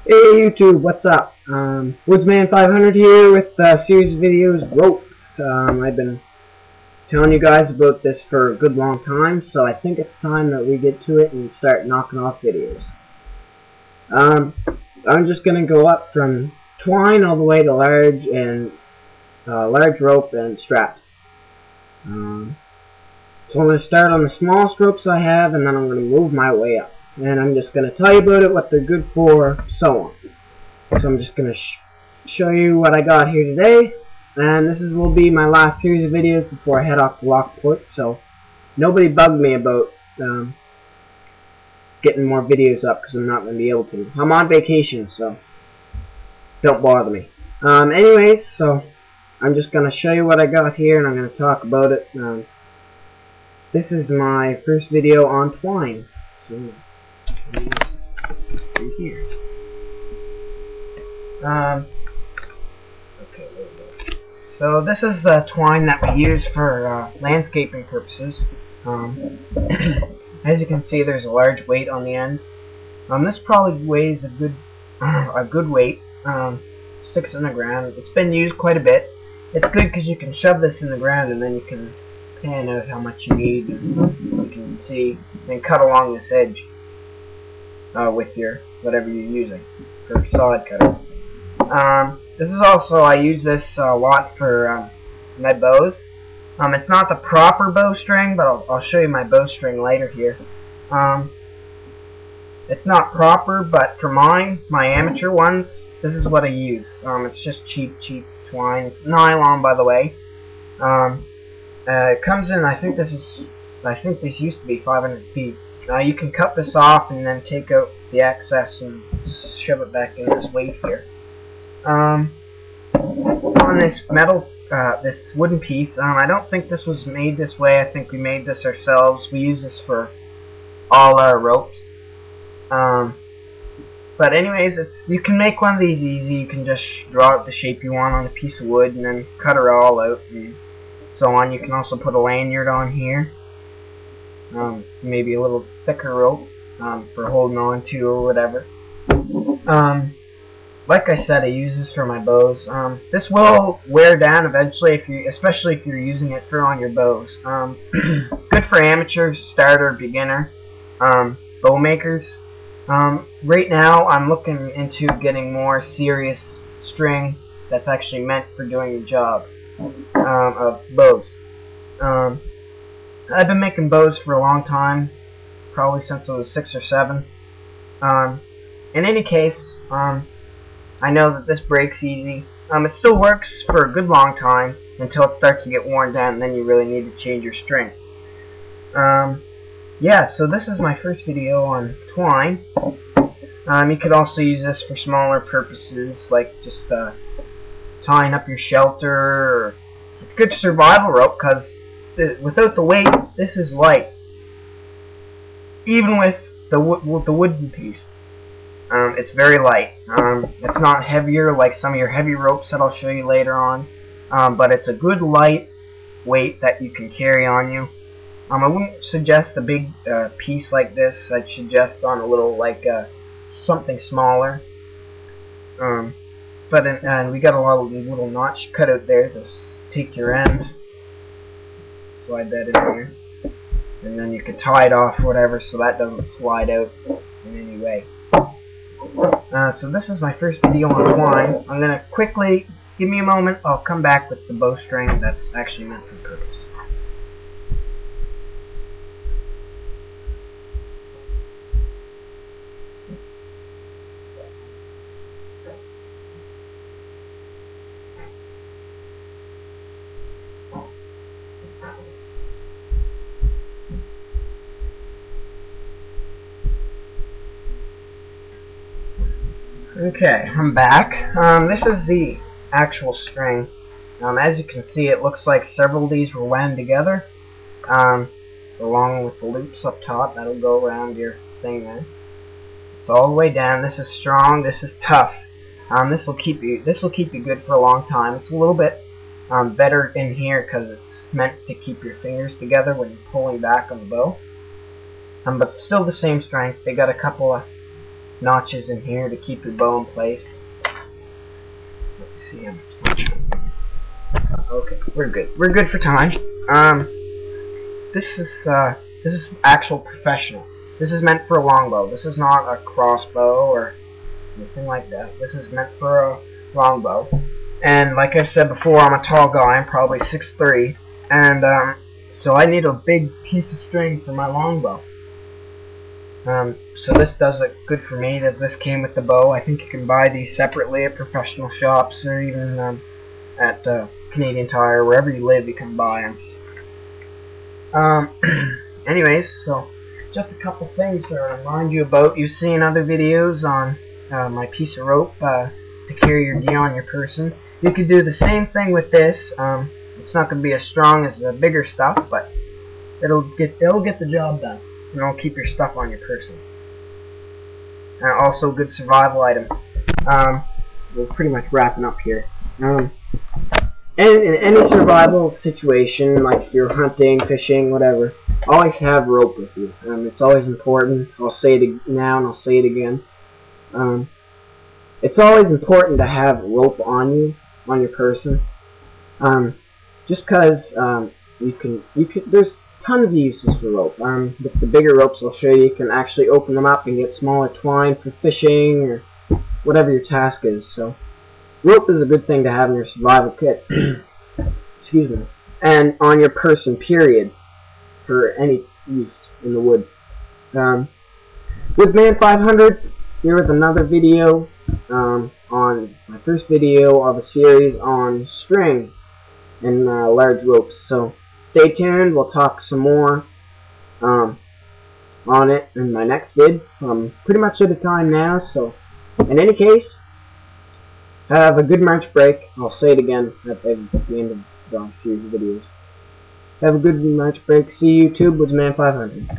Hey YouTube, what's up? Woodsman500 here with a series of videos, ropes. I've been telling you guys about this for a good long time, so I think it's time that we get to it and start knocking off videos. I'm just going to go up from twine all the way to large rope and straps. So I'm going to start on the smallest ropes I have, and then I'm going to move my way up. And I'm just going to tell you about it, what they're good for, so on. So I'm just going to show you what I got here today, and this will be my last series of videos before I head off to Lockport, so nobody bug me about getting more videos up because I'm not going to be able to. I'm on vacation, so don't bother me. Anyways, so I'm just going to show you what I got here, and I'm going to talk about it. This is my first video on twine, so right here. Okay, so this is twine that we use for landscaping purposes. As you can see, there's a large weight on the end. This probably weighs a good weight, 6 in the ground. It's been used quite a bit. It's good because you can shove this in the ground and then you can pan out how much you need. You can see and cut along this edge with your whatever you're using for sod cutter. This is also, I use this a lot for my bows. It's not the proper bowstring, but I'll show you my bowstring later here. It's not proper, but for my amateur ones, this is what I use. It's just cheap twine. It's nylon, by the way. It comes in, I think this used to be 500 feet. You can cut this off and then take out the excess and shove it back in this weight here. On this metal, this wooden piece, I don't think this was made this way. I think we made this ourselves. We use this for all our ropes. But anyways, you can make one of these easy. You can just draw out the shape you want on a piece of wood and then cut it all out and so on. You can also put a lanyard on here. Maybe a little thicker rope for holding on to or whatever. Like I said, I use this for my bows. This will wear down eventually, especially if you're using it on your bows. Good for amateur, starter, beginner, bow makers. Right now, I'm looking into getting more serious string that's actually meant for doing the job of bows. I've been making bows for a long time, probably since I was 6 or 7. In any case, I know that this breaks easy. It still works for a good long time until it starts to get worn down, and then you really need to change your string. Yeah, so this is my first video on twine. You could also use this for smaller purposes, like just tying up your shelter. It's good survival rope because without the weight, this is light. Even with the wooden piece. It's very light. It's not heavier like some of your heavy ropes that I'll show you later on, but it's a good light weight that you can carry on you. I wouldn't suggest a big piece like this. I'd suggest on a little something smaller. And we got a lot of little notch cut out there to take your end. Slide that in here, and then you can tie it off or whatever so that doesn't slide out in any way. So this is my first video on twine. I'm going to quickly, give me a moment, I'll come back with the bowstring that's actually meant for the purpose. Okay, I'm back. This is the actual string. As you can see, it looks like several of these were wound together, along with the loops up top. That'll go around your thing there. It's all the way down. This is strong. This is tough. This will keep you good for a long time. It's a little bit better in here because it's meant to keep your fingers together when you're pulling back on the bow. But still the same strength. They got a couple of notches in here to keep your bow in place. Let's see how much time. Okay, we're good. We're good for time. This is actual professional. This is meant for a longbow. This is not a crossbow or anything like that. This is meant for a longbow. And like I said before, I'm a tall guy. I'm probably 6'3", and so I need a big piece of string for my longbow. So this does look good for me. That this came with the bow. I think you can buy these separately at professional shops or even at Canadian Tire, wherever you live, you can buy them. Anyways, so just a couple things to remind you about. You've seen other videos on my piece of rope to carry your gear on your person. You could do the same thing with this. It's not going to be as strong as the bigger stuff, but it'll get the job done. And it'll keep your stuff on your person. And also a good survival item. We're pretty much wrapping up here. And in any survival situation, like if you're hunting, fishing, whatever, always have rope with you. It's always important. I'll say it now and I'll say it again. It's always important to have rope on you, on your person. Just because there's tons of uses for rope. With the bigger ropes I'll show you, you can actually open them up and get smaller twine for fishing or whatever your task is. So rope is a good thing to have in your survival kit. Excuse me. And on your person, period, for any use in the woods. With Man 500, here is another video on my first video of a series on string and large ropes. So stay tuned. We'll talk some more on it in my next vid. I'm pretty much out of time now, so in any case, have a good March break. I'll say it again at the end of the series of videos. Have a good March break. See you, YouTube, with Man 500.